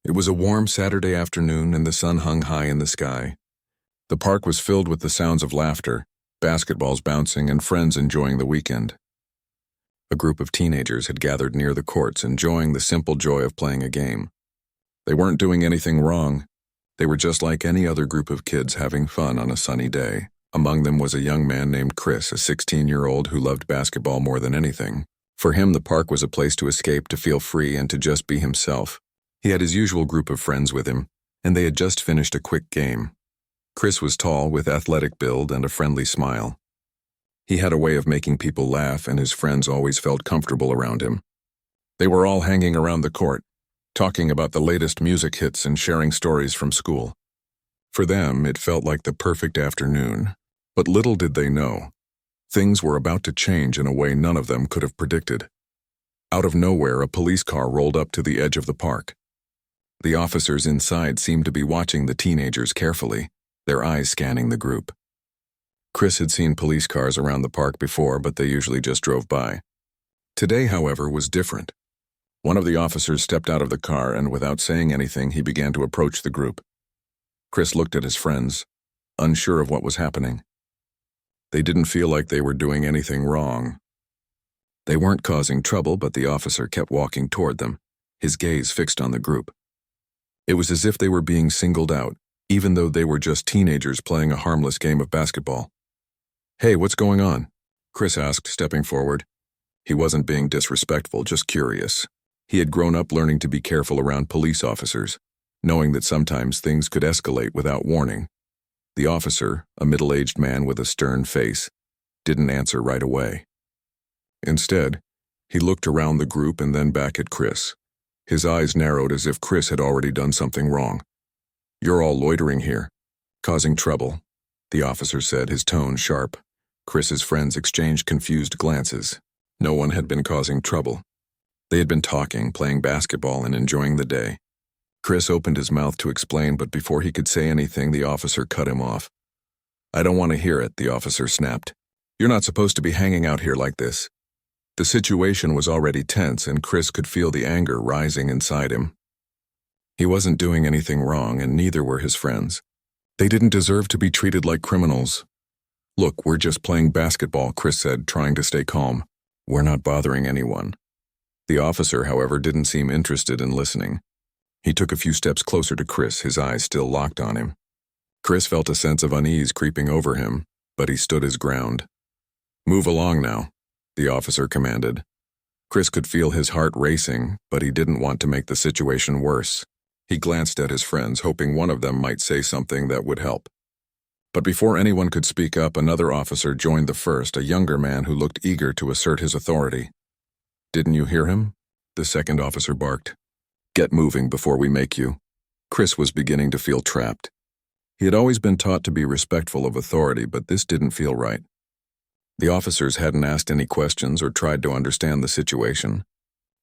It was a warm Saturday afternoon and the sun hung high in the sky. The park was filled with the sounds of laughter, basketballs bouncing, and friends enjoying the weekend. A group of teenagers had gathered near the courts, enjoying the simple joy of playing a game. They weren't doing anything wrong. They were just like any other group of kids having fun on a sunny day. Among them was a young man named Chris, a 16-year-old who loved basketball more than anything. For him, the park was a place to escape, to feel free, and to just be himself. He had his usual group of friends with him, and they had just finished a quick game. Chris was tall, with athletic build and a friendly smile. He had a way of making people laugh, and his friends always felt comfortable around him. They were all hanging around the court, talking about the latest music hits and sharing stories from school. For them, it felt like the perfect afternoon. But little did they know, things were about to change in a way none of them could have predicted. Out of nowhere, a police car rolled up to the edge of the park. The officers inside seemed to be watching the teenagers carefully, their eyes scanning the group. Chris had seen police cars around the park before, but they usually just drove by. Today, however, was different. One of the officers stepped out of the car, and without saying anything, he began to approach the group. Chris looked at his friends, unsure of what was happening. They didn't feel like they were doing anything wrong. They weren't causing trouble, but the officer kept walking toward them, his gaze fixed on the group. It was as if they were being singled out, even though they were just teenagers playing a harmless game of basketball. "Hey, what's going on?" Chris asked, stepping forward. He wasn't being disrespectful, just curious. He had grown up learning to be careful around police officers, knowing that sometimes things could escalate without warning. The officer, a middle-aged man with a stern face, didn't answer right away. Instead, he looked around the group and then back at Chris. His eyes narrowed as if Chris had already done something wrong. "You're all loitering here, causing trouble," the officer said, his tone sharp. Chris's friends exchanged confused glances. No one had been causing trouble. They had been talking, playing basketball, and enjoying the day. Chris opened his mouth to explain, but before he could say anything, the officer cut him off. "I don't want to hear it," the officer snapped. "You're not supposed to be hanging out here like this." The situation was already tense, and Chris could feel the anger rising inside him. He wasn't doing anything wrong, and neither were his friends. They didn't deserve to be treated like criminals. "Look, we're just playing basketball," Chris said, trying to stay calm. "We're not bothering anyone." The officer, however, didn't seem interested in listening. He took a few steps closer to Chris, his eyes still locked on him. Chris felt a sense of unease creeping over him, but he stood his ground. "Move along now," the officer commanded. Chris could feel his heart racing, but he didn't want to make the situation worse. He glanced at his friends, hoping one of them might say something that would help. But before anyone could speak up, another officer joined the first, a younger man who looked eager to assert his authority. "Didn't you hear him?" the second officer barked. "Get moving before we make you." Chris was beginning to feel trapped. He had always been taught to be respectful of authority, but this didn't feel right. The officers hadn't asked any questions or tried to understand the situation.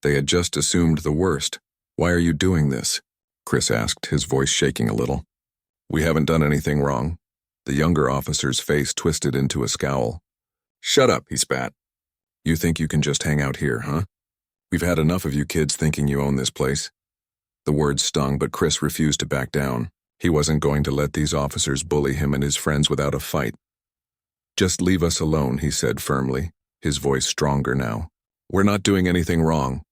They had just assumed the worst. "Why are you doing this?" Chris asked, his voice shaking a little. "We haven't done anything wrong." The younger officer's face twisted into a scowl. "Shut up," he spat. "You think you can just hang out here, huh? We've had enough of you kids thinking you own this place." The words stung, but Chris refused to back down. He wasn't going to let these officers bully him and his friends without a fight. "Just leave us alone," he said firmly, his voice stronger now. "We're not doing anything wrong."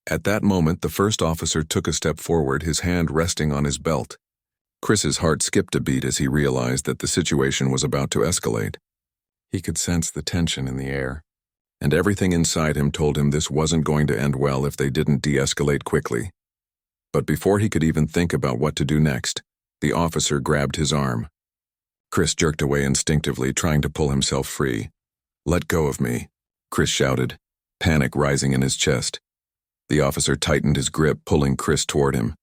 At that moment, the first officer took a step forward, his hand resting on his belt. Chris's heart skipped a beat as he realized that the situation was about to escalate. He could sense the tension in the air, and everything inside him told him this wasn't going to end well if they didn't de-escalate quickly. But before he could even think about what to do next, the officer grabbed his arm. Chris jerked away instinctively, trying to pull himself free. "Let go of me," Chris shouted, panic rising in his chest. The officer tightened his grip, pulling Chris toward him.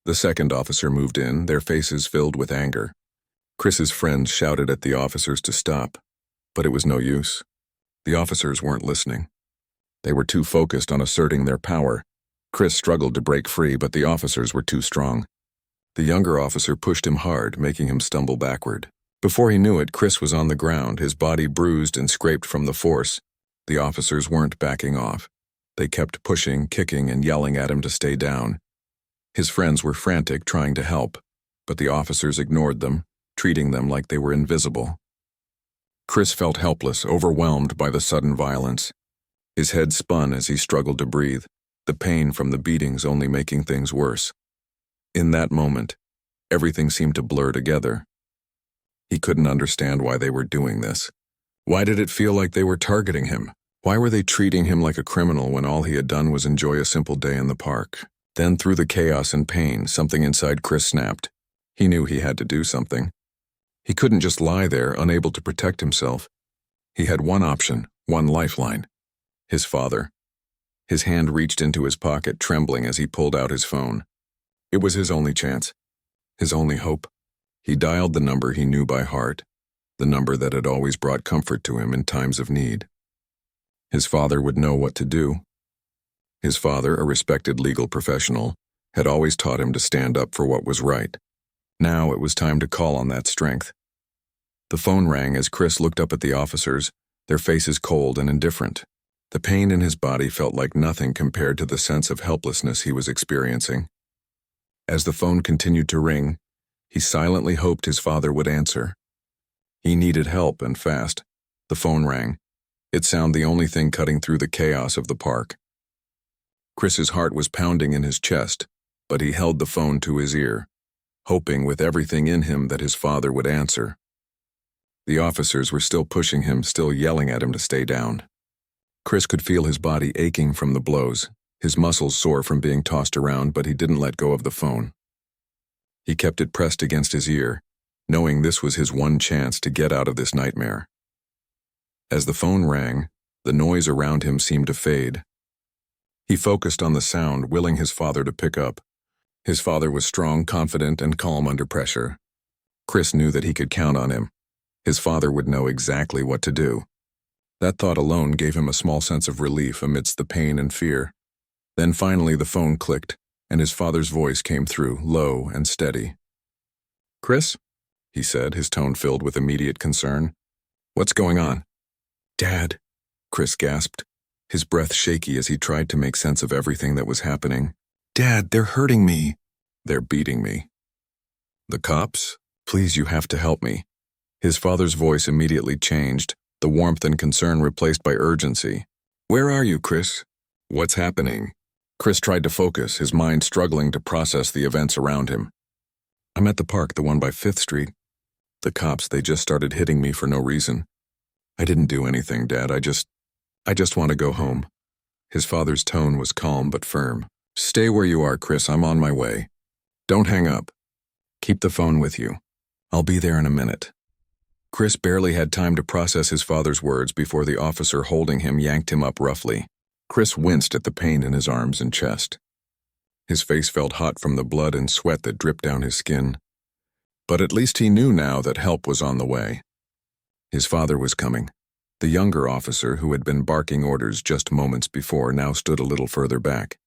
The second officer moved in, their faces filled with anger. Chris's friends shouted at the officers to stop, but it was no use. The officers weren't listening. They were too focused on asserting their power. Chris struggled to break free, but the officers were too strong. The younger officer pushed him hard, making him stumble backward. Before he knew it, Chris was on the ground, his body bruised and scraped from the force. The officers weren't backing off. They kept pushing, kicking, and yelling at him to stay down. His friends were frantic, trying to help, but the officers ignored them, treating them like they were invisible. Chris felt helpless, overwhelmed by the sudden violence. His head spun as he struggled to breathe, the pain from the beatings only making things worse. In that moment, everything seemed to blur together. He couldn't understand why they were doing this. Why did it feel like they were targeting him? Why were they treating him like a criminal when all he had done was enjoy a simple day in the park? Then, through the chaos and pain, something inside Chris snapped. He knew he had to do something. He couldn't just lie there, unable to protect himself. He had one option, one lifeline. His father. His hand reached into his pocket, trembling as he pulled out his phone. It was his only chance, his only hope. He dialed the number he knew by heart, the number that had always brought comfort to him in times of need. His father would know what to do. His father, a respected legal professional, had always taught him to stand up for what was right. Now it was time to call on that strength. The phone rang as Chris looked up at the officers, their faces cold and indifferent. The pain in his body felt like nothing compared to the sense of helplessness he was experiencing. As the phone continued to ring, he silently hoped his father would answer. He needed help, and fast. The phone rang. It sounded the only thing cutting through the chaos of the park. Chris's heart was pounding in his chest, but he held the phone to his ear, hoping with everything in him that his father would answer. The officers were still pushing him, still yelling at him to stay down. Chris could feel his body aching from the blows, his muscles sore from being tossed around, but he didn't let go of the phone. He kept it pressed against his ear, knowing this was his one chance to get out of this nightmare. As the phone rang, the noise around him seemed to fade. He focused on the sound, willing his father to pick up. His father was strong, confident, and calm under pressure. Chris knew that he could count on him. His father would know exactly what to do. That thought alone gave him a small sense of relief amidst the pain and fear. Then finally the phone clicked, and his father's voice came through, low and steady. "Chris?" he said, his tone filled with immediate concern. "What's going on?" "Dad," Chris gasped, his breath shaky as he tried to make sense of everything that was happening. "Dad, they're hurting me." "They're beating me." "The cops? Please, you have to help me." His father's voice immediately changed, the warmth and concern replaced by urgency. "Where are you, Chris? What's happening?" Chris tried to focus, his mind struggling to process the events around him. "I'm at the park, the one by 5th Street. The cops, they just started hitting me for no reason. I didn't do anything, Dad. I just want to go home." His father's tone was calm but firm. "Stay where you are, Chris. I'm on my way. Don't hang up. Keep the phone with you. I'll be there in a minute." Chris barely had time to process his father's words before the officer holding him yanked him up roughly. Chris winced at the pain in his arms and chest. His face felt hot from the blood and sweat that dripped down his skin. But at least he knew now that help was on the way. His father was coming. The younger officer, who had been barking orders just moments before, now stood a little further back.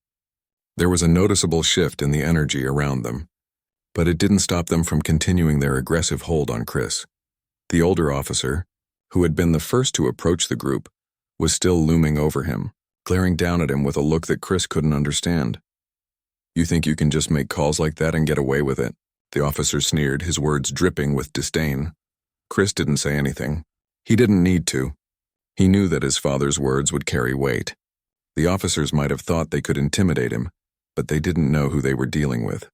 There was a noticeable shift in the energy around them, but it didn't stop them from continuing their aggressive hold on Chris. The older officer, who had been the first to approach the group, was still looming over him, glaring down at him with a look that Chris couldn't understand. "You think you can just make calls like that and get away with it?" The officer sneered, his words dripping with disdain. Chris didn't say anything. He didn't need to. He knew that his father's words would carry weight. The officers might have thought they could intimidate him, but they didn't know who they were dealing with.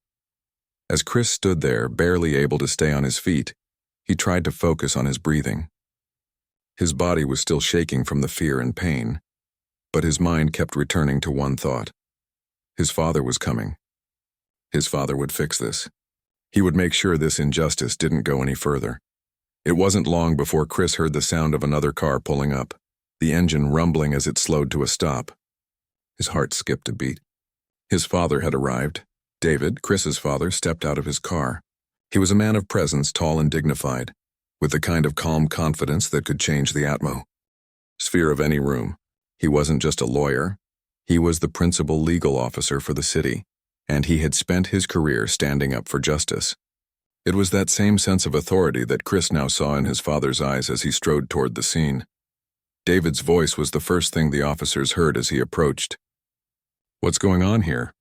As Chris stood there, barely able to stay on his feet, he tried to focus on his breathing. His body was still shaking from the fear and pain, but his mind kept returning to one thought. His father was coming. His father would fix this. He would make sure this injustice didn't go any further. It wasn't long before Chris heard the sound of another car pulling up, the engine rumbling as it slowed to a stop. His heart skipped a beat. His father had arrived. David, Chris's father, stepped out of his car. He was a man of presence, tall and dignified, with the kind of calm confidence that could change the atmosphere of any room. He wasn't just a lawyer. He was the principal legal officer for the city, and he had spent his career standing up for justice. It was that same sense of authority that Chris now saw in his father's eyes as he strode toward the scene. David's voice was the first thing the officers heard as he approached. "What's going on here?"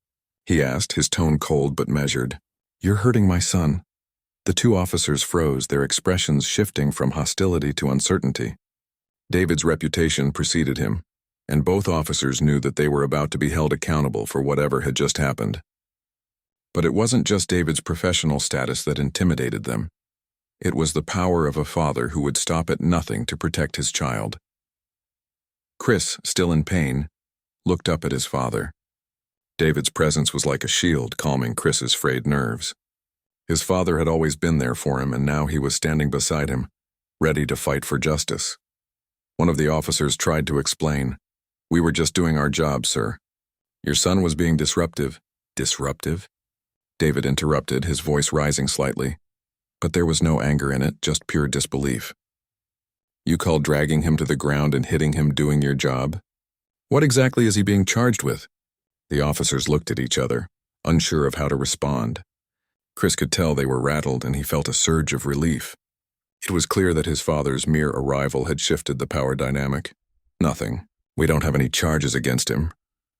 he asked, his tone cold but measured. "You're hurting my son." The two officers froze, their expressions shifting from hostility to uncertainty. David's reputation preceded him, and both officers knew that they were about to be held accountable for whatever had just happened. But it wasn't just David's professional status that intimidated them. It was the power of a father who would stop at nothing to protect his child. Chris, still in pain, looked up at his father. David's presence was like a shield, calming Chris's frayed nerves. His father had always been there for him, and now he was standing beside him, ready to fight for justice. One of the officers tried to explain. "We were just doing our job, sir. Your son was being disruptive." "Disruptive?" David interrupted, his voice rising slightly. But there was no anger in it, just pure disbelief. "You call dragging him to the ground and hitting him doing your job? What exactly is he being charged with?" The officers looked at each other, unsure of how to respond. Chris could tell they were rattled, and he felt a surge of relief. It was clear that his father's mere arrival had shifted the power dynamic. "Nothing. We don't have any charges against him,"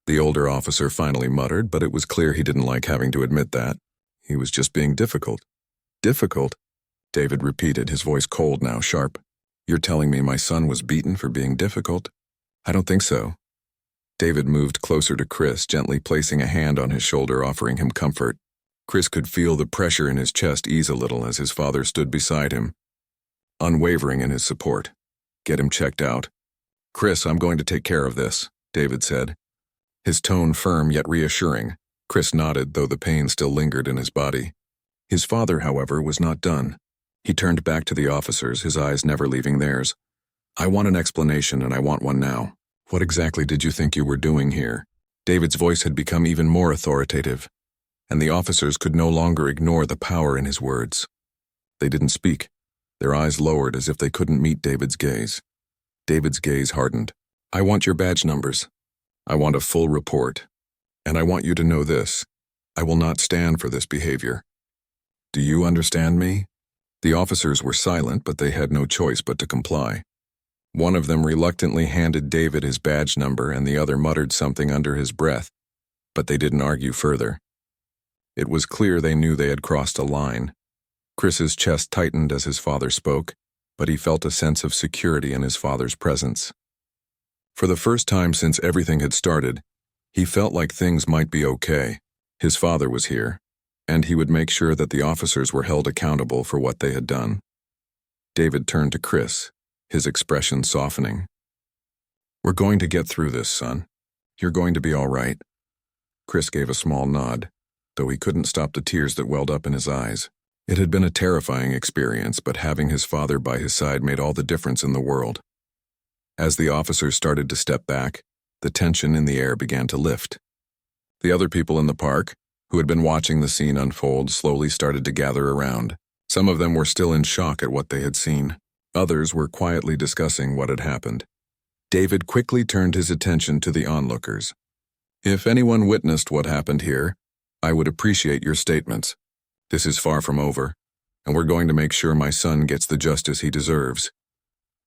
the older officer finally muttered, but it was clear he didn't like having to admit that. He was just being difficult. "Difficult?" David repeated, his voice cold now, sharp. "You're telling me my son was beaten for being difficult?" "I don't think so." David moved closer to Chris, gently placing a hand on his shoulder, offering him comfort. Chris could feel the pressure in his chest ease a little as his father stood beside him, unwavering in his support. "Get him checked out." "Chris, I'm going to take care of this," David said, his tone firm yet reassuring. Chris nodded, though the pain still lingered in his body. His father, however, was not done. He turned back to the officers, his eyes never leaving theirs. "I want an explanation, and I want one now. What exactly did you think you were doing here?" David's voice had become even more authoritative, and the officers could no longer ignore the power in his words. They didn't speak, their eyes lowered as if they couldn't meet David's gaze. David's gaze hardened. "I want your badge numbers. I want a full report. And I want you to know this. I will not stand for this behavior. Do you understand me?" The officers were silent, but they had no choice but to comply. One of them reluctantly handed David his badge number, and the other muttered something under his breath, but they didn't argue further. It was clear they knew they had crossed a line. Chris's chest tightened as his father spoke, but he felt a sense of security in his father's presence. For the first time since everything had started, he felt like things might be okay. His father was here, and he would make sure that the officers were held accountable for what they had done. David turned to Chris, his expression softening. "We're going to get through this, son. You're going to be all right." Chris gave a small nod, though he couldn't stop the tears that welled up in his eyes. It had been a terrifying experience, but having his father by his side made all the difference in the world. As the officers started to step back, the tension in the air began to lift. The other people in the park, who had been watching the scene unfold, slowly started to gather around. Some of them were still in shock at what they had seen. Others were quietly discussing what had happened. David quickly turned his attention to the onlookers. "If anyone witnessed what happened here, I would appreciate your statements. This is far from over, and we're going to make sure my son gets the justice he deserves."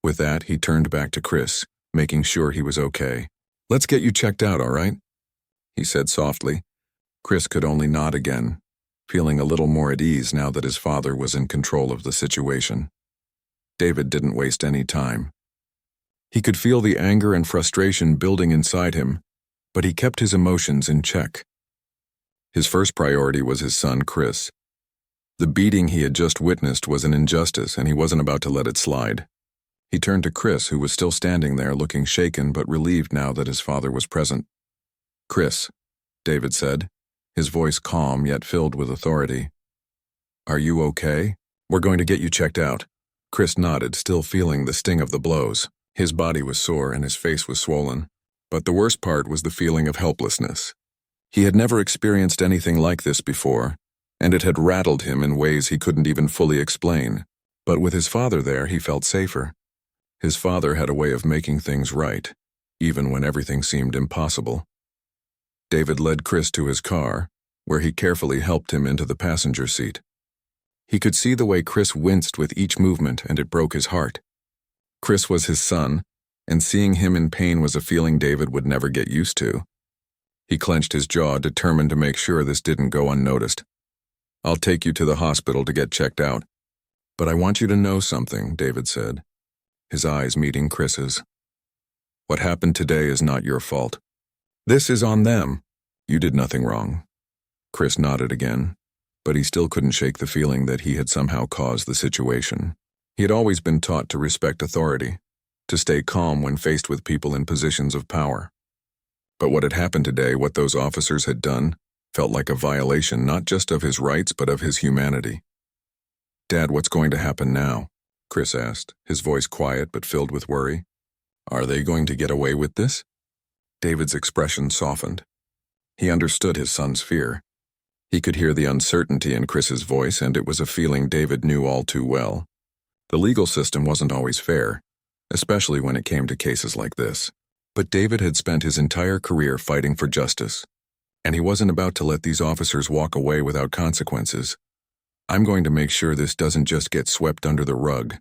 With that, he turned back to Chris, making sure he was okay. "Let's get you checked out, all right?" he said softly. Chris could only nod again, feeling a little more at ease now that his father was in control of the situation. David didn't waste any time. He could feel the anger and frustration building inside him, but he kept his emotions in check. His first priority was his son, Chris. The beating he had just witnessed was an injustice, and he wasn't about to let it slide. He turned to Chris, who was still standing there looking shaken but relieved now that his father was present. "Chris," David said, his voice calm yet filled with authority. "Are you okay? We're going to get you checked out." Chris nodded, still feeling the sting of the blows. His body was sore and his face was swollen, but the worst part was the feeling of helplessness. He had never experienced anything like this before, and it had rattled him in ways he couldn't even fully explain. But with his father there, he felt safer. His father had a way of making things right, even when everything seemed impossible. David led Chris to his car, where he carefully helped him into the passenger seat. He could see the way Chris winced with each movement, and it broke his heart. Chris was his son, and seeing him in pain was a feeling David would never get used to. He clenched his jaw, determined to make sure this didn't go unnoticed. "I'll take you to the hospital to get checked out. But I want you to know something," David said, his eyes meeting Chris's. "What happened today is not your fault. This is on them. You did nothing wrong." Chris nodded again, but he still couldn't shake the feeling that he had somehow caused the situation. He had always been taught to respect authority, to stay calm when faced with people in positions of power. But what had happened today, what those officers had done, felt like a violation not just of his rights but of his humanity. "Dad, what's going to happen now?" Chris asked, his voice quiet but filled with worry. "Are they going to get away with this?" David's expression softened. He understood his son's fear. He could hear the uncertainty in Chris's voice, and it was a feeling David knew all too well. The legal system wasn't always fair, especially when it came to cases like this. But David had spent his entire career fighting for justice, and he wasn't about to let these officers walk away without consequences. "I'm going to make sure this doesn't just get swept under the rug,"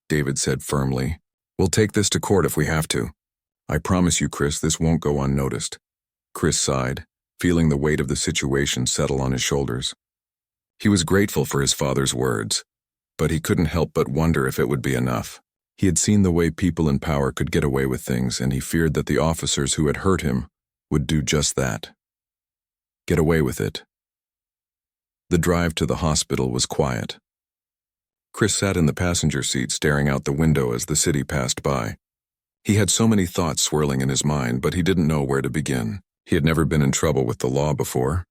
David said firmly. "We'll take this to court if we have to. I promise you, Chris, this won't go unnoticed." Chris sighed, feeling the weight of the situation settle on his shoulders. He was grateful for his father's words, but he couldn't help but wonder if it would be enough. He had seen the way people in power could get away with things, and he feared that the officers who had hurt him would do just that. Get away with it. The drive to the hospital was quiet. Chris sat in the passenger seat staring out the window as the city passed by. He had so many thoughts swirling in his mind, but he didn't know where to begin. He had never been in trouble with the law before,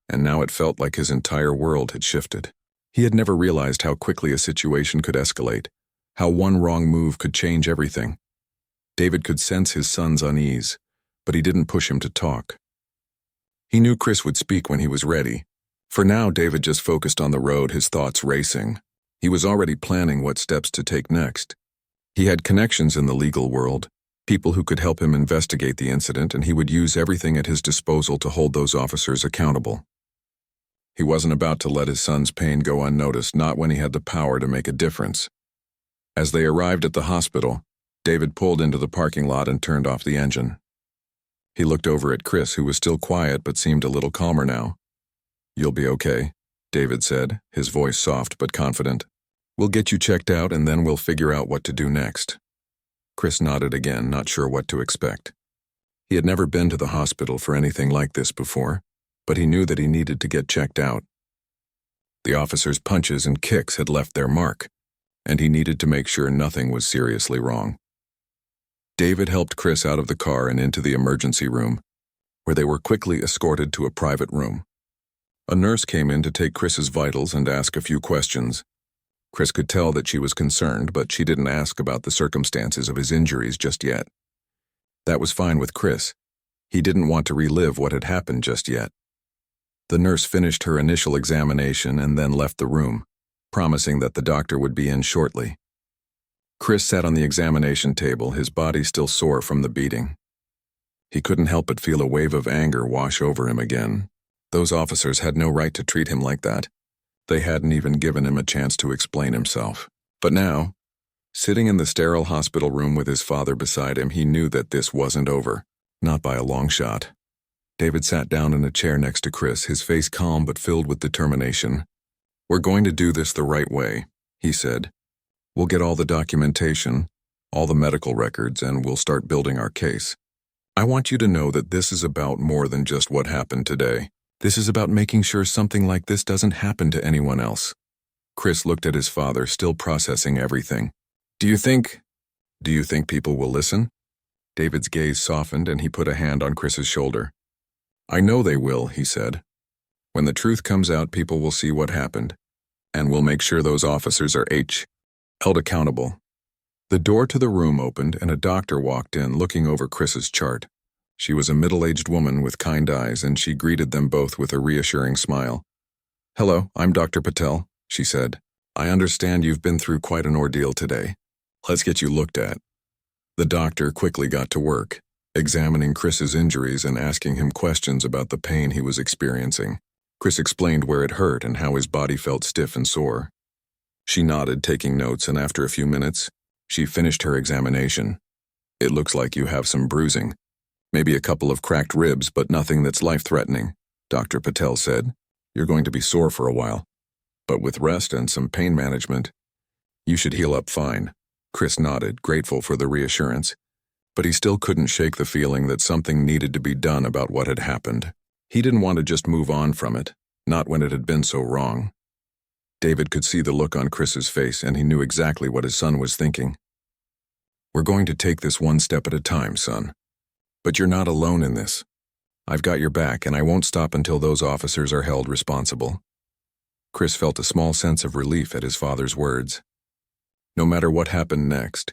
and now it felt like his entire world had shifted. He had never realized how quickly a situation could escalate, how one wrong move could change everything. David could sense his son's unease, but he didn't push him to talk. He knew Chris would speak when he was ready. For now, David just focused on the road, his thoughts racing. He was already planning what steps to take next. He had connections in the legal world, people who could help him investigate the incident, and he would use everything at his disposal to hold those officers accountable. He wasn't about to let his son's pain go unnoticed, not when he had the power to make a difference. As they arrived at the hospital, David pulled into the parking lot and turned off the engine. He looked over at Chris, who was still quiet but seemed a little calmer now. "You'll be okay," David said, his voice soft but confident. "We'll get you checked out and then we'll figure out what to do next." Chris nodded again, not sure what to expect. He had never been to the hospital for anything like this before, but he knew that he needed to get checked out. The officers' punches and kicks had left their mark, and he needed to make sure nothing was seriously wrong. David helped Chris out of the car and into the emergency room, where they were quickly escorted to a private room. A nurse came in to take Chris's vitals and ask a few questions. Chris could tell that she was concerned, but she didn't ask about the circumstances of his injuries just yet. That was fine with Chris. He didn't want to relive what had happened just yet. The nurse finished her initial examination and then left the room, promising that the doctor would be in shortly. Chris sat on the examination table, his body still sore from the beating. He couldn't help but feel a wave of anger wash over him again. Those officers had no right to treat him like that. They hadn't even given him a chance to explain himself. But now, sitting in the sterile hospital room with his father beside him, he knew that this wasn't over, not by a long shot. David sat down in a chair next to Chris, his face calm but filled with determination. "We're going to do this the right way," he said. "We'll get all the documentation, all the medical records, and we'll start building our case. I want you to know that this is about more than just what happened today. This is about making sure something like this doesn't happen to anyone else." Chris looked at his father, still processing everything. Do you think people will listen?" David's gaze softened and he put a hand on Chris's shoulder. "I know they will," he said. "When the truth comes out, people will see what happened, and we'll make sure those officers are held accountable." The door to the room opened and a doctor walked in, looking over Chris's chart. She was a middle-aged woman with kind eyes, and she greeted them both with a reassuring smile. "Hello, I'm Dr. Patel," she said. "I understand you've been through quite an ordeal today. Let's get you looked at." The doctor quickly got to work, examining Chris's injuries and asking him questions about the pain he was experiencing. Chris explained where it hurt and how his body felt stiff and sore. She nodded, taking notes, and after a few minutes, she finished her examination. "It looks like you have some bruising. Maybe a couple of cracked ribs, but nothing that's life-threatening, Dr. Patel said. You're going to be sore for a while. But with rest and some pain management, you should heal up fine. Chris nodded, grateful for the reassurance. But he still couldn't shake the feeling that something needed to be done about what had happened. He didn't want to just move on from it, not when it had been so wrong. David could see the look on Chris's face, and he knew exactly what his son was thinking. We're going to take this one step at a time, son. But you're not alone in this. I've got your back, and I won't stop until those officers are held responsible. Chris felt a small sense of relief at his father's words. No matter what happened next,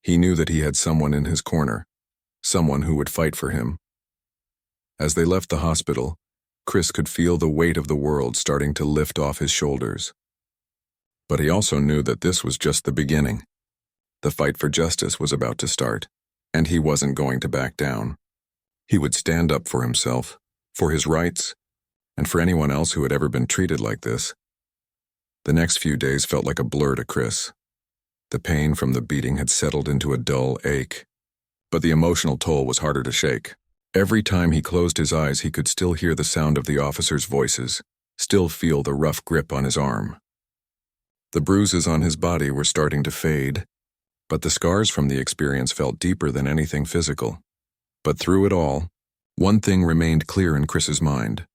he knew that he had someone in his corner, someone who would fight for him. As they left the hospital, Chris could feel the weight of the world starting to lift off his shoulders. But he also knew that this was just the beginning. The fight for justice was about to start, and he wasn't going to back down. He would stand up for himself, for his rights, and for anyone else who had ever been treated like this. The next few days felt like a blur to Chris. The pain from the beating had settled into a dull ache, but the emotional toll was harder to shake. Every time he closed his eyes, he could still hear the sound of the officers' voices, still feel the rough grip on his arm. The bruises on his body were starting to fade, but the scars from the experience felt deeper than anything physical. But through it all, one thing remained clear in Chris's mind.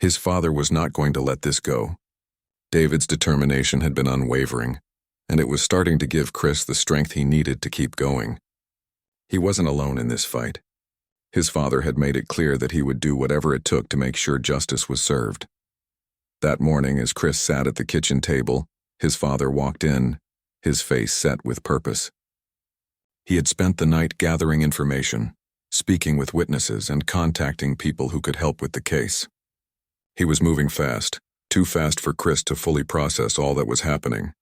His father was not going to let this go. David's determination had been unwavering, and it was starting to give Chris the strength he needed to keep going. He wasn't alone in this fight. His father had made it clear that he would do whatever it took to make sure justice was served. That morning, as Chris sat at the kitchen table, his father walked in, his face set with purpose. He had spent the night gathering information, speaking with witnesses, and contacting people who could help with the case. He was moving fast, too fast for Chris to fully process all that was happening.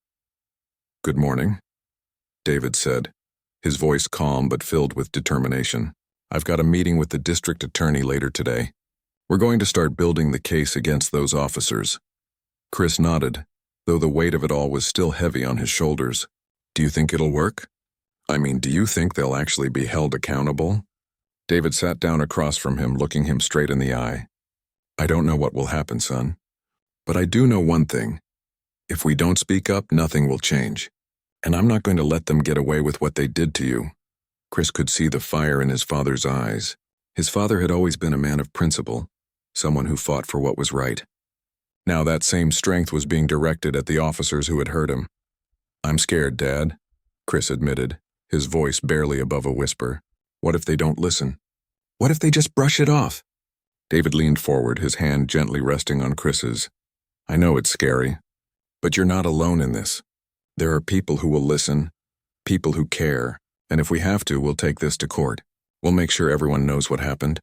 "Good morning," David said, his voice calm but filled with determination. "I've got a meeting with the district attorney later today. We're going to start building the case against those officers." Chris nodded, though the weight of it all was still heavy on his shoulders. "Do you think it'll work? I mean, do you think they'll actually be held accountable?" David sat down across from him, looking him straight in the eye. "I don't know what will happen, son. But I do know one thing. If we don't speak up, nothing will change. And I'm not going to let them get away with what they did to you." Chris could see the fire in his father's eyes. His father had always been a man of principle, someone who fought for what was right. Now that same strength was being directed at the officers who had hurt him. "I'm scared, Dad," Chris admitted, his voice barely above a whisper. "What if they don't listen? What if they just brush it off?" David leaned forward, his hand gently resting on Chris's. "I know it's scary, but you're not alone in this. There are people who will listen, people who care, and if we have to, we'll take this to court. We'll make sure everyone knows what happened."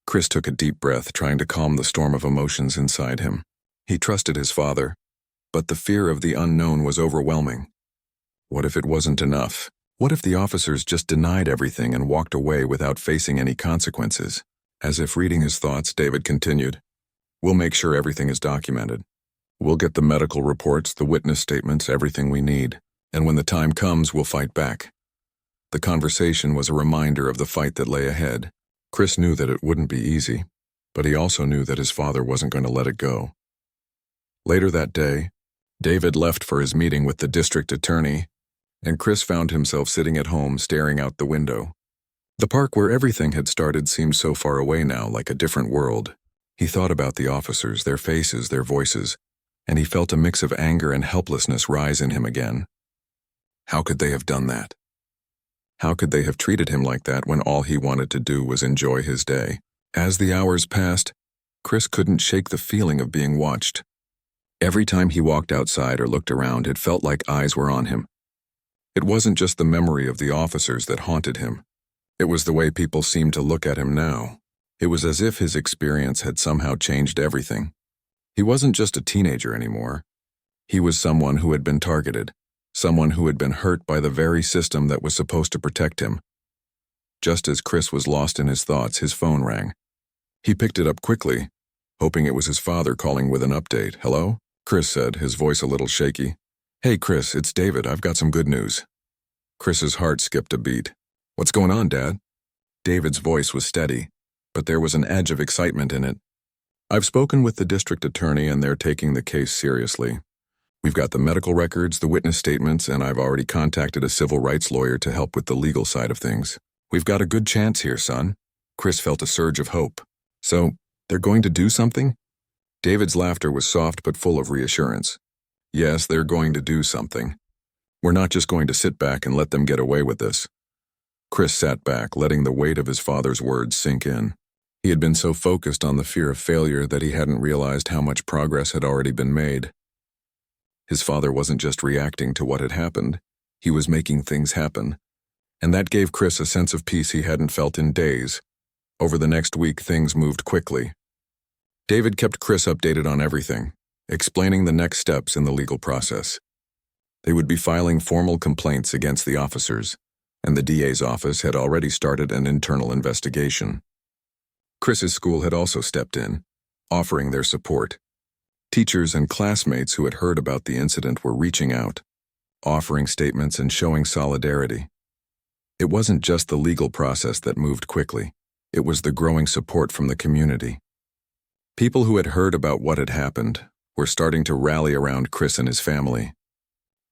Chris took a deep breath, trying to calm the storm of emotions inside him. He trusted his father, but the fear of the unknown was overwhelming. What if it wasn't enough? What if the officers just denied everything and walked away without facing any consequences? As if reading his thoughts, David continued, "We'll make sure everything is documented. We'll get the medical reports, the witness statements, everything we need. And when the time comes, we'll fight back." The conversation was a reminder of the fight that lay ahead. Chris knew that it wouldn't be easy, but he also knew that his father wasn't going to let it go. Later that day, David left for his meeting with the district attorney, and Chris found himself sitting at home staring out the window. The park where everything had started seemed so far away now, like a different world. He thought about the officers, their faces, their voices, and he felt a mix of anger and helplessness rise in him again. How could they have done that? How could they have treated him like that when all he wanted to do was enjoy his day? As the hours passed, Chris couldn't shake the feeling of being watched. Every time he walked outside or looked around, it felt like eyes were on him. It wasn't just the memory of the officers that haunted him. It was the way people seemed to look at him now. It was as if his experience had somehow changed everything. He wasn't just a teenager anymore. He was someone who had been targeted, someone who had been hurt by the very system that was supposed to protect him. Just as Chris was lost in his thoughts, his phone rang. He picked it up quickly, hoping it was his father calling with an update. "Hello?" Chris said, his voice a little shaky. "Hey, Chris, it's David. I've got some good news." Chris's heart skipped a beat. "What's going on, Dad?" David's voice was steady, but there was an edge of excitement in it. "I've spoken with the district attorney and they're taking the case seriously. We've got the medical records, the witness statements, and I've already contacted a civil rights lawyer to help with the legal side of things. We've got a good chance here, son." Chris felt a surge of hope. "So, they're going to do something?" David's laughter was soft but full of reassurance. "Yes, they're going to do something. We're not just going to sit back and let them get away with this." Chris sat back, letting the weight of his father's words sink in. He had been so focused on the fear of failure that he hadn't realized how much progress had already been made. His father wasn't just reacting to what had happened, he was making things happen. And that gave Chris a sense of peace he hadn't felt in days. Over the next week, things moved quickly. David kept Chris updated on everything, explaining the next steps in the legal process. They would be filing formal complaints against the officers, and the DA's office had already started an internal investigation. Chris's school had also stepped in, offering their support. Teachers and classmates who had heard about the incident were reaching out, offering statements and showing solidarity. It wasn't just the legal process that moved quickly, it was the growing support from the community. People who had heard about what had happened were starting to rally around Chris and his family.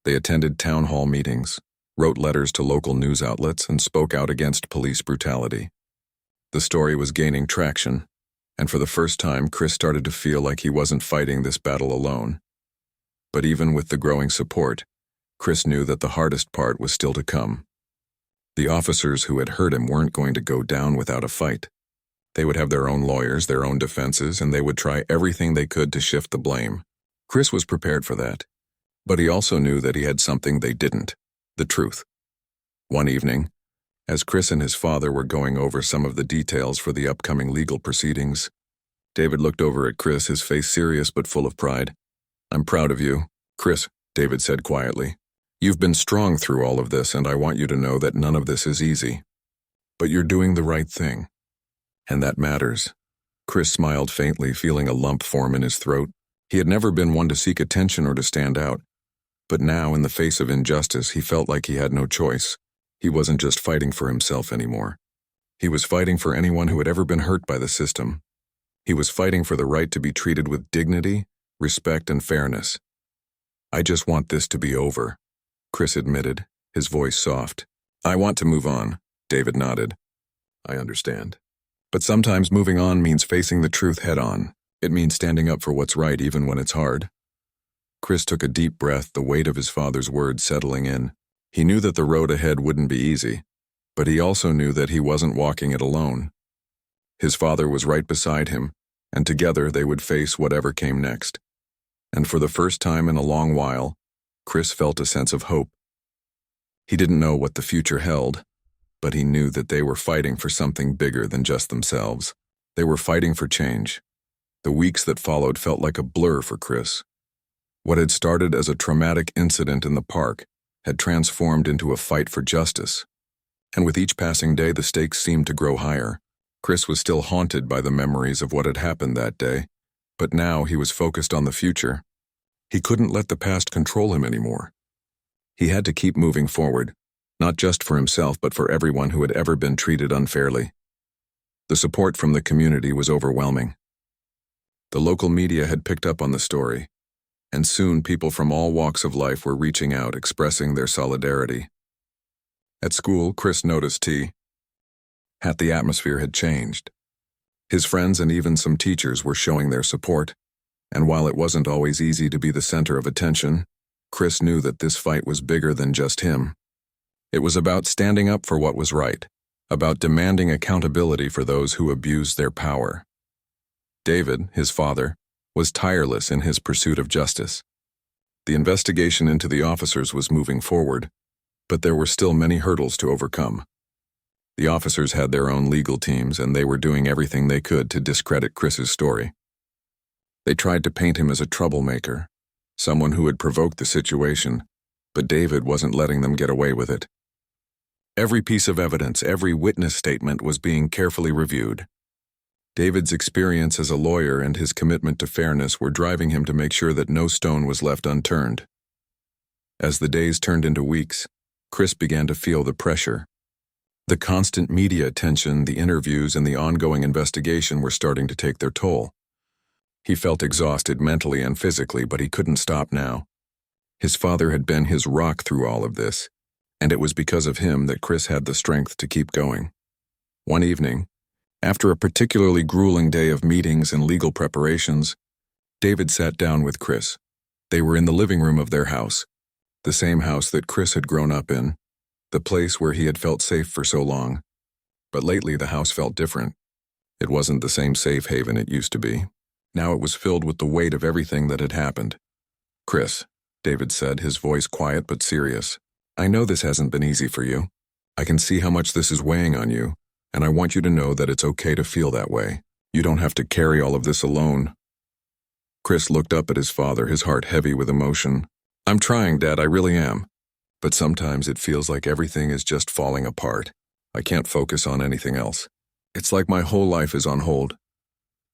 They attended town hall meetings, wrote letters to local news outlets, and spoke out against police brutality. The story was gaining traction, and for the first time, Chris started to feel like he wasn't fighting this battle alone. But even with the growing support, Chris knew that the hardest part was still to come. The officers who had hurt him weren't going to go down without a fight. They would have their own lawyers, their own defenses, and they would try everything they could to shift the blame. Chris was prepared for that, but he also knew that he had something they didn't: the truth. One evening, as Chris and his father were going over some of the details for the upcoming legal proceedings, David looked over at Chris, his face serious but full of pride. "I'm proud of you, Chris," David said quietly. "You've been strong through all of this, and I want you to know that none of this is easy. But you're doing the right thing, and that matters." Chris smiled faintly, feeling a lump form in his throat. He had never been one to seek attention or to stand out, but now, in the face of injustice, he felt like he had no choice. He wasn't just fighting for himself anymore. He was fighting for anyone who had ever been hurt by the system. He was fighting for the right to be treated with dignity, respect, and fairness. "I just want this to be over," Chris admitted, his voice soft. "I want to move on," David nodded. "I understand. But sometimes moving on means facing the truth head on. It means standing up for what's right even when it's hard." Chris took a deep breath, the weight of his father's words settling in. He knew that the road ahead wouldn't be easy, but he also knew that he wasn't walking it alone. His father was right beside him, and together they would face whatever came next. And for the first time in a long while, Chris felt a sense of hope. He didn't know what the future held, but he knew that they were fighting for something bigger than just themselves. They were fighting for change. The weeks that followed felt like a blur for Chris. What had started as a traumatic incident in the park had transformed into a fight for justice. And with each passing day, the stakes seemed to grow higher. Chris was still haunted by the memories of what had happened that day, but now he was focused on the future. He couldn't let the past control him anymore. He had to keep moving forward, not just for himself, but for everyone who had ever been treated unfairly. The support from the community was overwhelming. The local media had picked up on the story, and soon people from all walks of life were reaching out, expressing their solidarity. At school, Chris noticed the atmosphere had changed. His friends and even some teachers were showing their support, and while it wasn't always easy to be the center of attention, Chris knew that this fight was bigger than just him. It was about standing up for what was right, about demanding accountability for those who abused their power. David, his father, was tireless in his pursuit of justice. The investigation into the officers was moving forward, but there were still many hurdles to overcome. The officers had their own legal teams, and they were doing everything they could to discredit Chris's story. They tried to paint him as a troublemaker, someone who had provoked the situation, but David wasn't letting them get away with it. Every piece of evidence, every witness statement was being carefully reviewed. David's experience as a lawyer and his commitment to fairness were driving him to make sure that no stone was left unturned. As the days turned into weeks, Chris began to feel the pressure. The constant media attention, the interviews, and the ongoing investigation were starting to take their toll. He felt exhausted mentally and physically, but he couldn't stop now. His father had been his rock through all of this, and it was because of him that Chris had the strength to keep going. One evening, after a particularly grueling day of meetings and legal preparations, David sat down with Chris. They were in the living room of their house, the same house that Chris had grown up in, the place where he had felt safe for so long. But lately the house felt different. It wasn't the same safe haven it used to be. Now it was filled with the weight of everything that had happened. "Chris," David said, his voice quiet but serious, "I know this hasn't been easy for you. I can see how much this is weighing on you, and I want you to know that it's okay to feel that way. You don't have to carry all of this alone." Chris looked up at his father, his heart heavy with emotion. "I'm trying, Dad, I really am. But sometimes it feels like everything is just falling apart. I can't focus on anything else. It's like my whole life is on hold."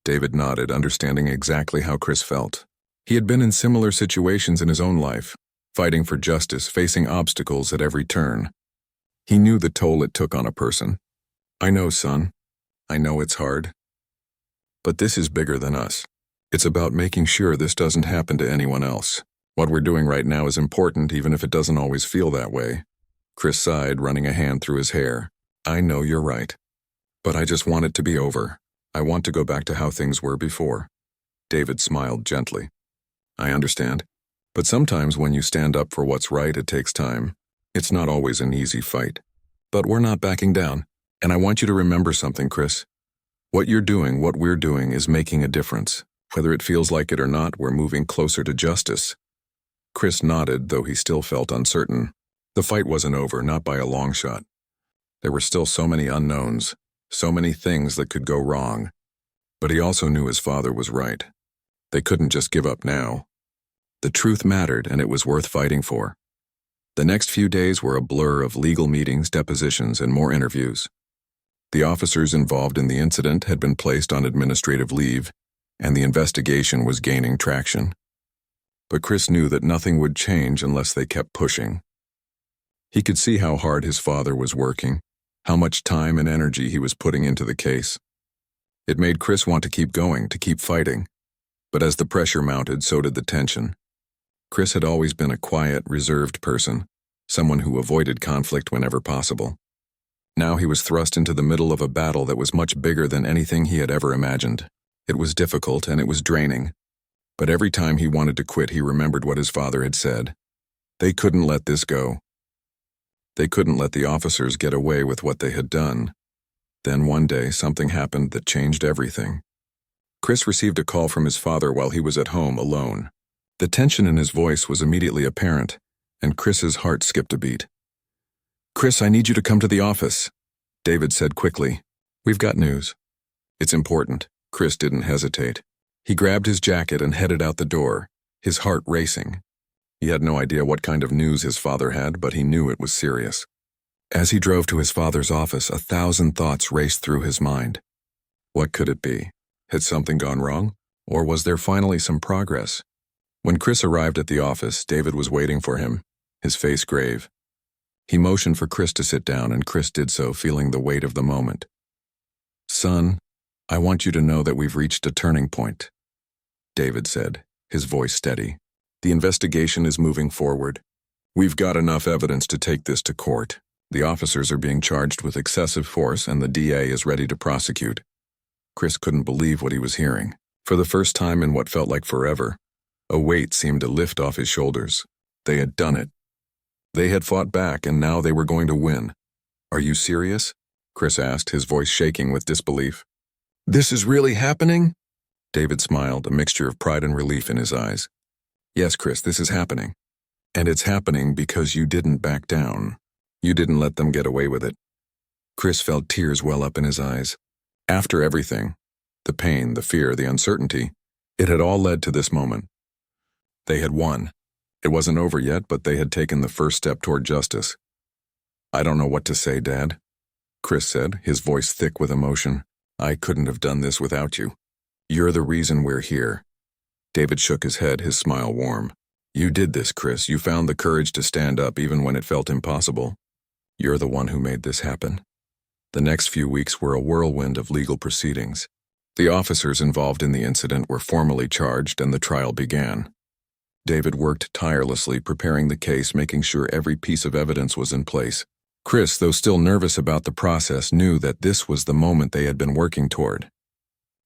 David nodded, understanding exactly how Chris felt. He had been in similar situations in his own life, fighting for justice, facing obstacles at every turn. He knew the toll it took on a person. "I know, son. I know it's hard. But this is bigger than us. It's about making sure this doesn't happen to anyone else. What we're doing right now is important, even if it doesn't always feel that way." Chris sighed, running a hand through his hair. "I know you're right. But I just want it to be over. I want to go back to how things were before." David smiled gently. "I understand. But sometimes when you stand up for what's right, it takes time. It's not always an easy fight. But we're not backing down. And I want you to remember something, Chris. What you're doing, what we're doing, is making a difference. Whether it feels like it or not, we're moving closer to justice." Chris nodded, though he still felt uncertain. The fight wasn't over, not by a long shot. There were still so many unknowns, so many things that could go wrong. But he also knew his father was right. They couldn't just give up now. The truth mattered, and it was worth fighting for. The next few days were a blur of legal meetings, depositions, and more interviews. The officers involved in the incident had been placed on administrative leave, and the investigation was gaining traction. But Chris knew that nothing would change unless they kept pushing. He could see how hard his father was working, how much time and energy he was putting into the case. It made Chris want to keep going, to keep fighting. But as the pressure mounted, so did the tension. Chris had always been a quiet, reserved person, someone who avoided conflict whenever possible. Now he was thrust into the middle of a battle that was much bigger than anything he had ever imagined. It was difficult and it was draining. But every time he wanted to quit, he remembered what his father had said. They couldn't let this go. They couldn't let the officers get away with what they had done. Then one day, something happened that changed everything. Chris received a call from his father while he was at home alone. The tension in his voice was immediately apparent, and Chris's heart skipped a beat. "Chris, I need you to come to the office," David said quickly. "We've got news." "It's important." Chris didn't hesitate. He grabbed his jacket and headed out the door, his heart racing. He had no idea what kind of news his father had, but he knew it was serious. As he drove to his father's office, 1,000 thoughts raced through his mind. What could it be? Had something gone wrong? Or was there finally some progress? When Chris arrived at the office, David was waiting for him, his face grave. He motioned for Chris to sit down, and Chris did so, feeling the weight of the moment. "Son, I want you to know that we've reached a turning point," David said, his voice steady. "The investigation is moving forward. We've got enough evidence to take this to court. The officers are being charged with excessive force, and the DA is ready to prosecute." Chris couldn't believe what he was hearing. For the first time in what felt like forever, a weight seemed to lift off his shoulders. They had done it. They had fought back, and now they were going to win. "Are you serious?" Chris asked, his voice shaking with disbelief. "This is really happening?" David smiled, a mixture of pride and relief in his eyes. "Yes, Chris, this is happening. And it's happening because you didn't back down. You didn't let them get away with it." Chris felt tears well up in his eyes. After everything, the pain, the fear, the uncertainty, it had all led to this moment. They had won. It wasn't over yet, but they had taken the first step toward justice. "I don't know what to say, Dad," Chris said, his voice thick with emotion. "I couldn't have done this without you. You're the reason we're here." David shook his head, his smile warm. "You did this, Chris. You found the courage to stand up even when it felt impossible. You're the one who made this happen." The next few weeks were a whirlwind of legal proceedings. The officers involved in the incident were formally charged and the trial began. David worked tirelessly preparing the case, making sure every piece of evidence was in place. Chris, though still nervous about the process, knew that this was the moment they had been working toward.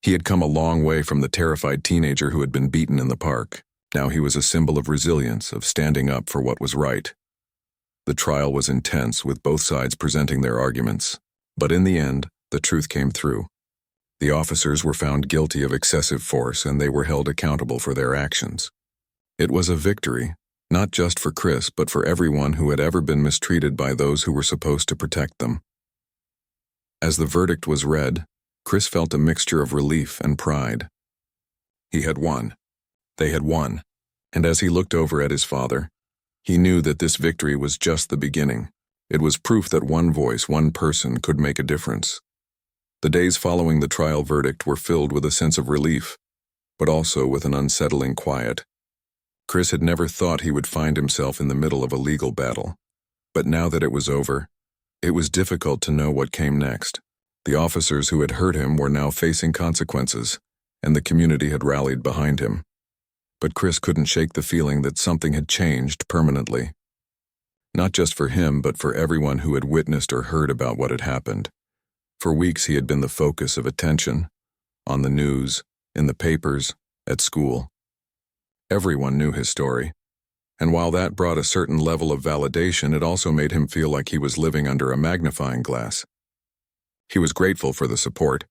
He had come a long way from the terrified teenager who had been beaten in the park. Now he was a symbol of resilience, of standing up for what was right. The trial was intense, with both sides presenting their arguments. But in the end, the truth came through. The officers were found guilty of excessive force, and they were held accountable for their actions. It was a victory, not just for Chris, but for everyone who had ever been mistreated by those who were supposed to protect them. As the verdict was read, Chris felt a mixture of relief and pride. He had won. They had won. And as he looked over at his father, he knew that this victory was just the beginning. It was proof that one voice, one person, could make a difference. The days following the trial verdict were filled with a sense of relief, but also with an unsettling quiet. Chris had never thought he would find himself in the middle of a legal battle. But now that it was over, it was difficult to know what came next. The officers who had hurt him were now facing consequences, and the community had rallied behind him. But Chris couldn't shake the feeling that something had changed permanently. Not just for him, but for everyone who had witnessed or heard about what had happened. For weeks he had been the focus of attention, on the news, in the papers, at school. Everyone knew his story, and while that brought a certain level of validation, it also made him feel like he was living under a magnifying glass. He was grateful for the support,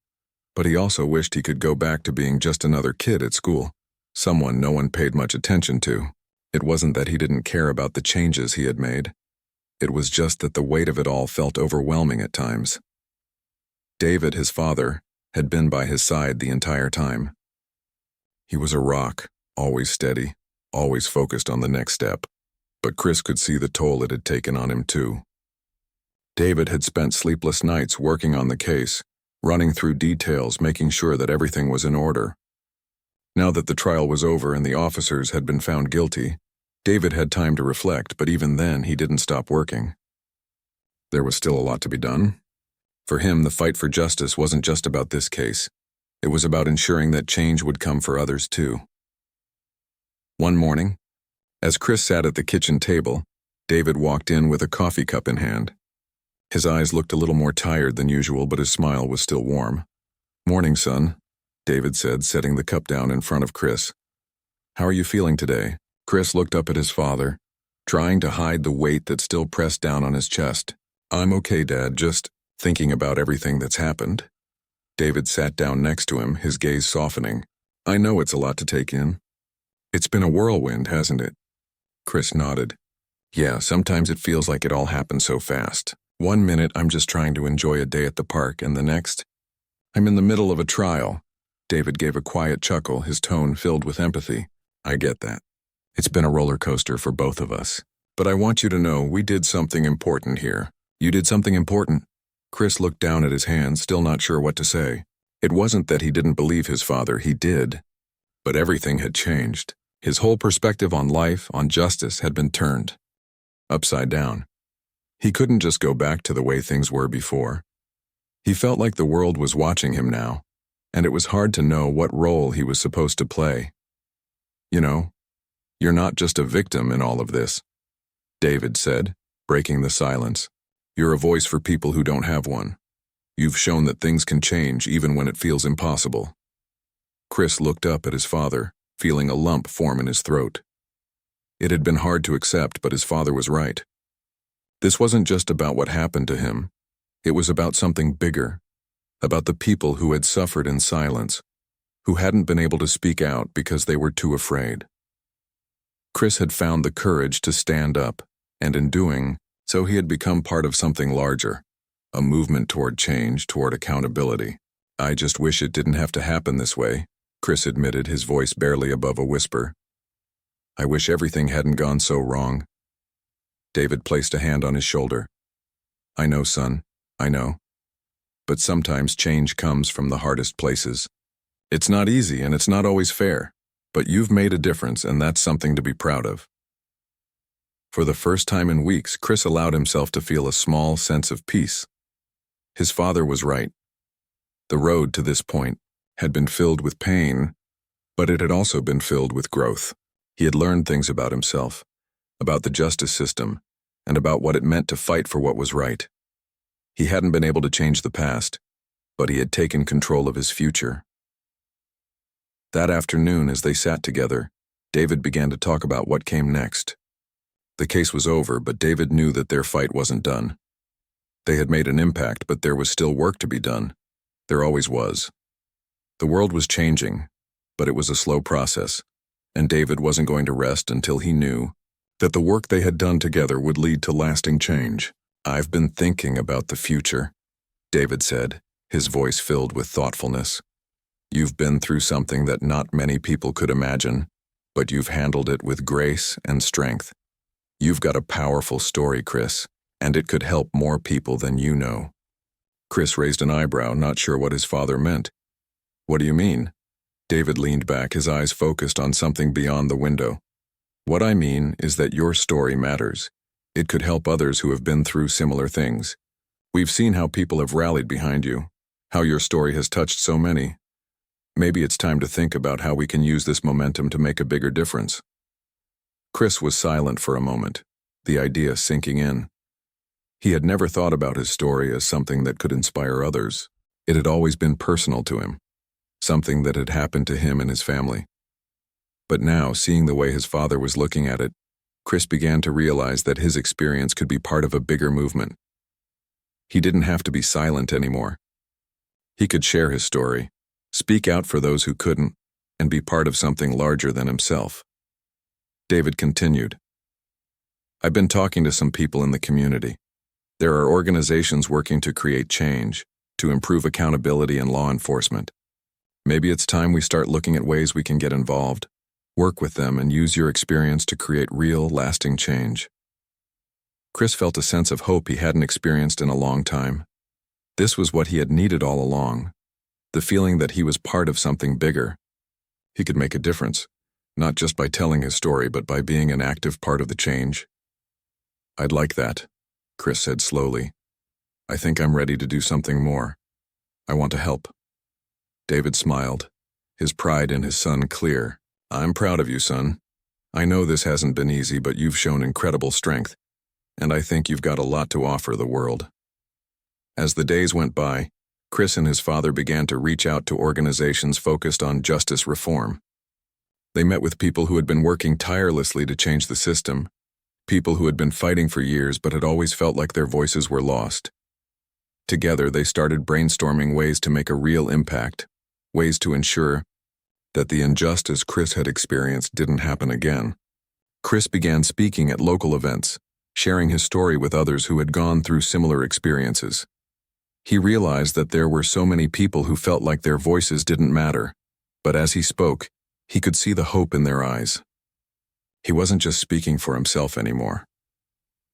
but he also wished he could go back to being just another kid at school, someone no one paid much attention to. It wasn't that he didn't care about the changes he had made. It was just that the weight of it all felt overwhelming at times. David, his father, had been by his side the entire time. He was a rock, always steady, always focused on the next step. But Chris could see the toll it had taken on him too. David had spent sleepless nights working on the case, running through details, making sure that everything was in order. Now that the trial was over and the officers had been found guilty, David had time to reflect, but even then he didn't stop working. There was still a lot to be done. For him, the fight for justice wasn't just about this case. It was about ensuring that change would come for others too. One morning, as Chris sat at the kitchen table, David walked in with a coffee cup in hand. His eyes looked a little more tired than usual, but his smile was still warm. "Morning, son," David said, setting the cup down in front of Chris. "How are you feeling today?" Chris looked up at his father, trying to hide the weight that still pressed down on his chest. "I'm okay, Dad, just thinking about everything that's happened." David sat down next to him, his gaze softening. "I know it's a lot to take in. It's been a whirlwind, hasn't it?" Chris nodded. "Yeah, sometimes it feels like it all happened so fast. One minute I'm just trying to enjoy a day at the park, and the next, I'm in the middle of a trial." David gave a quiet chuckle, his tone filled with empathy. "I get that. It's been a roller coaster for both of us. But I want you to know we did something important here." "You did something important?" Chris looked down at his hands, still not sure what to say. It wasn't that he didn't believe his father, he did. But everything had changed. His whole perspective on life, on justice, had been turned upside down. He couldn't just go back to the way things were before. He felt like the world was watching him now, and it was hard to know what role he was supposed to play. "You know, you're not just a victim in all of this," David said, breaking the silence. "You're a voice for people who don't have one. You've shown that things can change even when it feels impossible." Chris looked up at his father, feeling a lump form in his throat. It had been hard to accept, but his father was right. This wasn't just about what happened to him. It was about something bigger, about the people who had suffered in silence, who hadn't been able to speak out because they were too afraid. Chris had found the courage to stand up, and in doing so he had become part of something larger, a movement toward change, toward accountability. "I just wish it didn't have to happen this way," Chris admitted, his voice barely above a whisper. "I wish everything hadn't gone so wrong." David placed a hand on his shoulder. "I know, son, I know. But sometimes change comes from the hardest places. It's not easy and it's not always fair, but you've made a difference and that's something to be proud of." For the first time in weeks, Chris allowed himself to feel a small sense of peace. His father was right. The road to this point had been filled with pain, but it had also been filled with growth. He had learned things about himself, about the justice system, and about what it meant to fight for what was right. He hadn't been able to change the past, but he had taken control of his future. That afternoon, as they sat together, David began to talk about what came next. The case was over, but David knew that their fight wasn't done. They had made an impact, but there was still work to be done. There always was. The world was changing, but it was a slow process, and David wasn't going to rest until he knew that the work they had done together would lead to lasting change. "I've been thinking about the future," David said, his voice filled with thoughtfulness. "You've been through something that not many people could imagine, but you've handled it with grace and strength. You've got a powerful story, Chris, and it could help more people than you know." Chris raised an eyebrow, not sure what his father meant. "What do you mean?" David leaned back, his eyes focused on something beyond the window. "What I mean is that your story matters. It could help others who have been through similar things. We've seen how people have rallied behind you, how your story has touched so many. Maybe it's time to think about how we can use this momentum to make a bigger difference." Chris was silent for a moment, the idea sinking in. He had never thought about his story as something that could inspire others. It had always been personal to him, something that had happened to him and his family. But now, seeing the way his father was looking at it, Chris began to realize that his experience could be part of a bigger movement. He didn't have to be silent anymore. He could share his story, speak out for those who couldn't, and be part of something larger than himself. David continued, "I've been talking to some people in the community. There are organizations working to create change, to improve accountability and law enforcement. Maybe it's time we start looking at ways we can get involved, work with them, and use your experience to create real, lasting change." Chris felt a sense of hope he hadn't experienced in a long time. This was what he had needed all along, the feeling that he was part of something bigger. He could make a difference, not just by telling his story, but by being an active part of the change. "I'd like that," Chris said slowly. "I think I'm ready to do something more. I want to help." David smiled, his pride in his son clear. "I'm proud of you, son. I know this hasn't been easy, but you've shown incredible strength, and I think you've got a lot to offer the world." As the days went by, Chris and his father began to reach out to organizations focused on justice reform. They met with people who had been working tirelessly to change the system, people who had been fighting for years but had always felt like their voices were lost. Together, they started brainstorming ways to make a real impact, ways to ensure that the injustice Chris had experienced didn't happen again. Chris began speaking at local events, sharing his story with others who had gone through similar experiences. He realized that there were so many people who felt like their voices didn't matter, but as he spoke, he could see the hope in their eyes. He wasn't just speaking for himself anymore.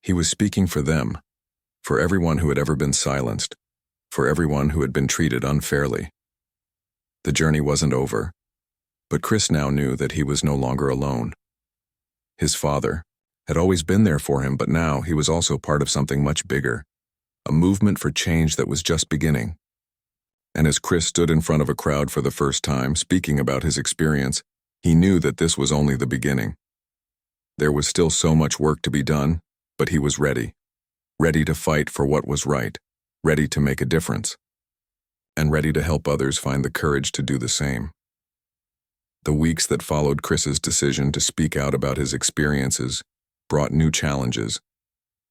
He was speaking for them, for everyone who had ever been silenced, for everyone who had been treated unfairly. The journey wasn't over, but Chris now knew that he was no longer alone. His father had always been there for him, but now he was also part of something much bigger, a movement for change that was just beginning. And as Chris stood in front of a crowd for the first time, speaking about his experience, he knew that this was only the beginning. There was still so much work to be done, but he was ready to fight for what was right, ready to make a difference, and ready to help others find the courage to do the same. The weeks that followed Chris's decision to speak out about his experiences brought new challenges,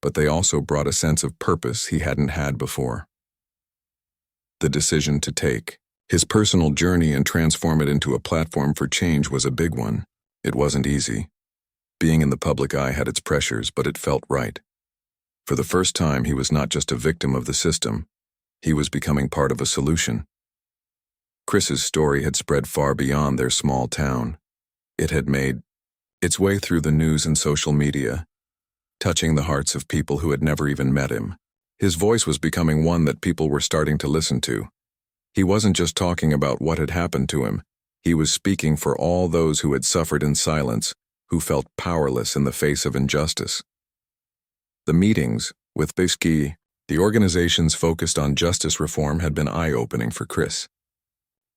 but they also brought a sense of purpose he hadn't had before. The decision to take his personal journey and transform it into a platform for change was a big one. It wasn't easy. Being in the public eye had its pressures, but it felt right. For the first time, he was not just a victim of the system. He was becoming part of a solution. Chris's story had spread far beyond their small town. It had made its way through the news and social media, touching the hearts of people who had never even met him. His voice was becoming one that people were starting to listen to. He wasn't just talking about what had happened to him. He was speaking for all those who had suffered in silence, who felt powerless in the face of injustice. The meetings with Bisky The organizations focused on justice reform had been eye-opening for Chris.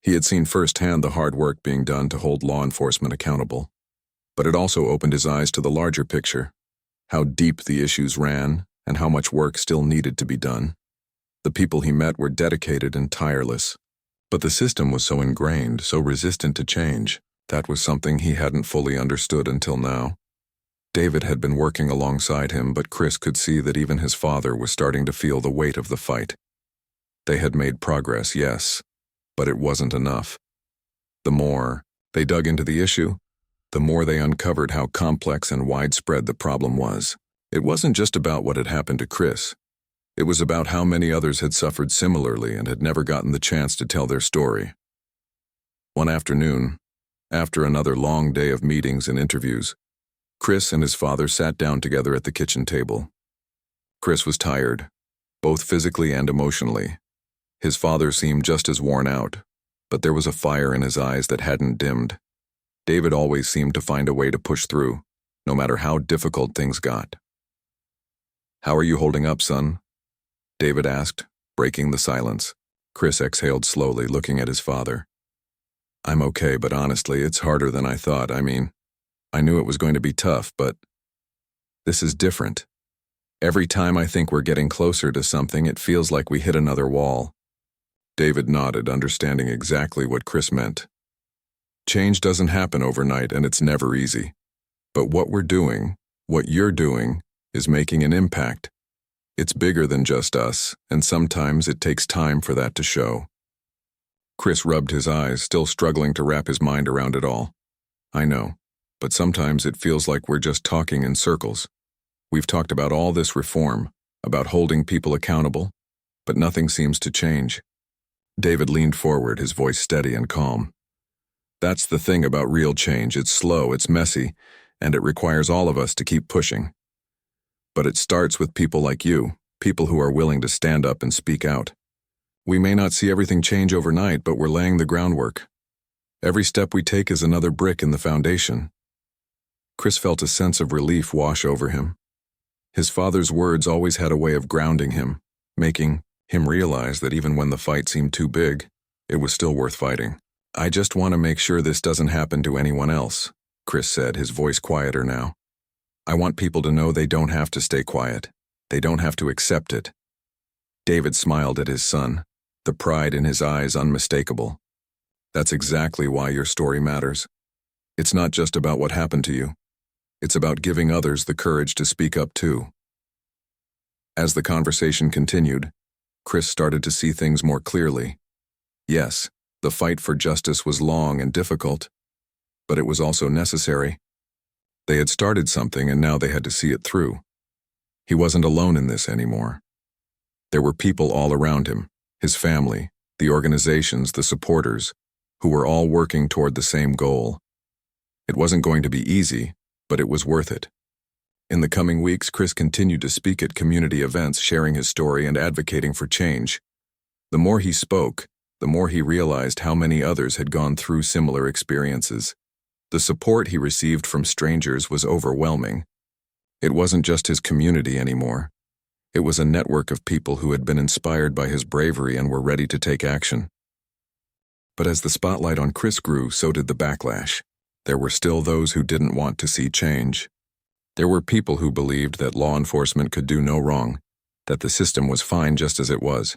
He had seen firsthand the hard work being done to hold law enforcement accountable, but it also opened his eyes to the larger picture, how deep the issues ran and how much work still needed to be done. The people he met were dedicated and tireless, but the system was so ingrained, so resistant to change. That was something he hadn't fully understood until now. David had been working alongside him, but Chris could see that even his father was starting to feel the weight of the fight. They had made progress, yes, but it wasn't enough. The more they dug into the issue, the more they uncovered how complex and widespread the problem was. It wasn't just about what had happened to Chris. It was about how many others had suffered similarly and had never gotten the chance to tell their story. One afternoon, after another long day of meetings and interviews, Chris and his father sat down together at the kitchen table. Chris was tired, both physically and emotionally. His father seemed just as worn out, but there was a fire in his eyes that hadn't dimmed. David always seemed to find a way to push through, no matter how difficult things got. "How are you holding up, son?" David asked, breaking the silence. Chris exhaled slowly, looking at his father. "I'm okay, but honestly, it's harder than I thought. I knew it was going to be tough, but this is different. Every time I think we're getting closer to something, it feels like we hit another wall." David nodded, understanding exactly what Chris meant. Change doesn't happen overnight, and it's never easy. But what you're doing, is making an impact. It's bigger than just us, and sometimes it takes time for that to show. Chris rubbed his eyes, still struggling to wrap his mind around it all. "I know, but sometimes it feels like we're just talking in circles. We've talked about all this reform, about holding people accountable, but nothing seems to change." David leaned forward, his voice steady and calm. "That's the thing about real change. It's slow, it's messy, and it requires all of us to keep pushing. But it starts with people like you, people who are willing to stand up and speak out. We may not see everything change overnight, but we're laying the groundwork. Every step we take is another brick in the foundation." Chris felt a sense of relief wash over him. His father's words always had a way of grounding him, making him realize that even when the fight seemed too big, it was still worth fighting. "I just want to make sure this doesn't happen to anyone else," Chris said, his voice quieter now. "I want people to know they don't have to stay quiet. They don't have to accept it." David smiled at his son, the pride in his eyes unmistakable. "That's exactly why your story matters. It's not just about what happened to you. It's about giving others the courage to speak up too." As the conversation continued, Chris started to see things more clearly. Yes, the fight for justice was long and difficult, but it was also necessary. They had started something, and now they had to see it through. He wasn't alone in this anymore. There were people all around him, his family, the organizations, the supporters, who were all working toward the same goal. It wasn't going to be easy, but it was worth it. In the coming weeks, Chris continued to speak at community events, sharing his story and advocating for change. The more he spoke, the more he realized how many others had gone through similar experiences. The support he received from strangers was overwhelming. It wasn't just his community anymore. It was a network of people who had been inspired by his bravery and were ready to take action. But as the spotlight on Chris grew, so did the backlash. There were still those who didn't want to see change. There were people who believed that law enforcement could do no wrong, that the system was fine just as it was.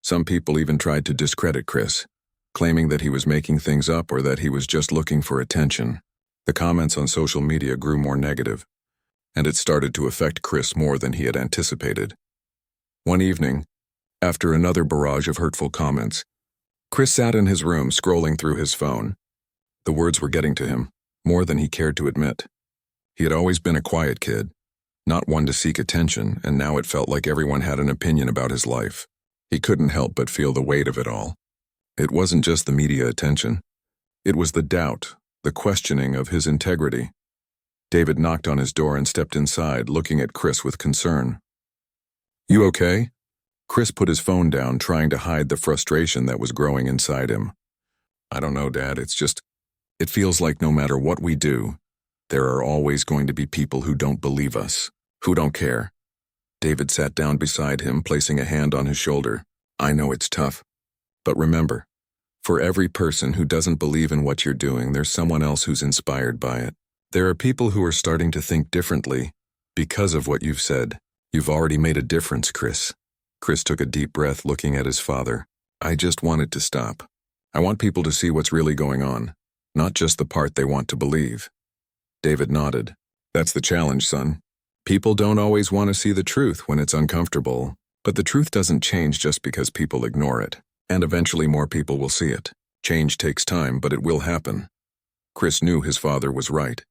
Some people even tried to discredit Chris, claiming that he was making things up or that he was just looking for attention. The comments on social media grew more negative, and it started to affect Chris more than he had anticipated. One evening, after another barrage of hurtful comments, Chris sat in his room scrolling through his phone. The words were getting to him, more than he cared to admit. He had always been a quiet kid, not one to seek attention, and now it felt like everyone had an opinion about his life. He couldn't help but feel the weight of it all. It wasn't just the media attention. It was the doubt, the questioning of his integrity. David knocked on his door and stepped inside, looking at Chris with concern. "You okay?" Chris put his phone down, trying to hide the frustration that was growing inside him. "I don't know, Dad. It feels like no matter what we do, there are always going to be people who don't believe us, who don't care. David sat down beside him, placing a hand on his shoulder. I know it's tough. But remember, for every person who doesn't believe in what you're doing, there's someone else who's inspired by it. There are people who are starting to think differently because of what you've said. You've already made a difference, Chris. Chris took a deep breath, looking at his father. I just want it to stop. I want people to see what's really going on, not just the part they want to believe. David nodded. That's the challenge, son. People don't always want to see the truth when it's uncomfortable, but the truth doesn't change just because people ignore it, and eventually more people will see it. Change takes time, but it will happen. Chris knew his father was right.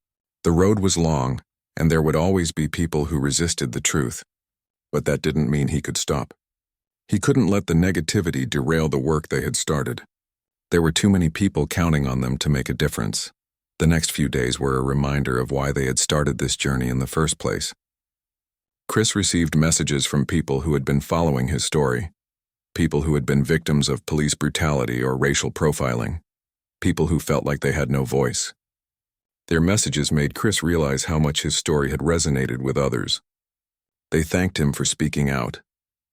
The road was long, and there would always be people who resisted the truth, but that didn't mean he could stop. He couldn't let the negativity derail the work they had started. There were too many people counting on them to make a difference. The next few days were a reminder of why they had started this journey in the first place. Chris received messages from people who had been following his story, people who had been victims of police brutality or racial profiling, people who felt like they had no voice. Their messages made Chris realize how much his story had resonated with others. They thanked him for speaking out,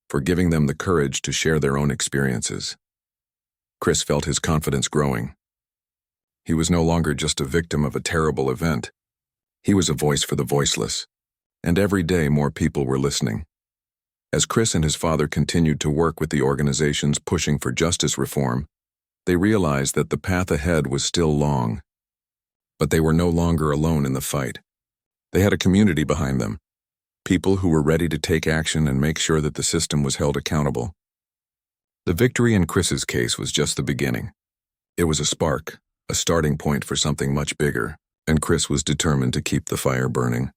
for giving them the courage to share their own experiences. Chris felt his confidence growing. He was no longer just a victim of a terrible event. He was a voice for the voiceless, and every day more people were listening. As Chris and his father continued to work with the organizations pushing for justice reform, they realized that the path ahead was still long. But they were no longer alone in the fight. They had a community behind them, people who were ready to take action and make sure that the system was held accountable. The victory in Chris's case was just the beginning. It was a spark, a starting point for something much bigger, and Chris was determined to keep the fire burning.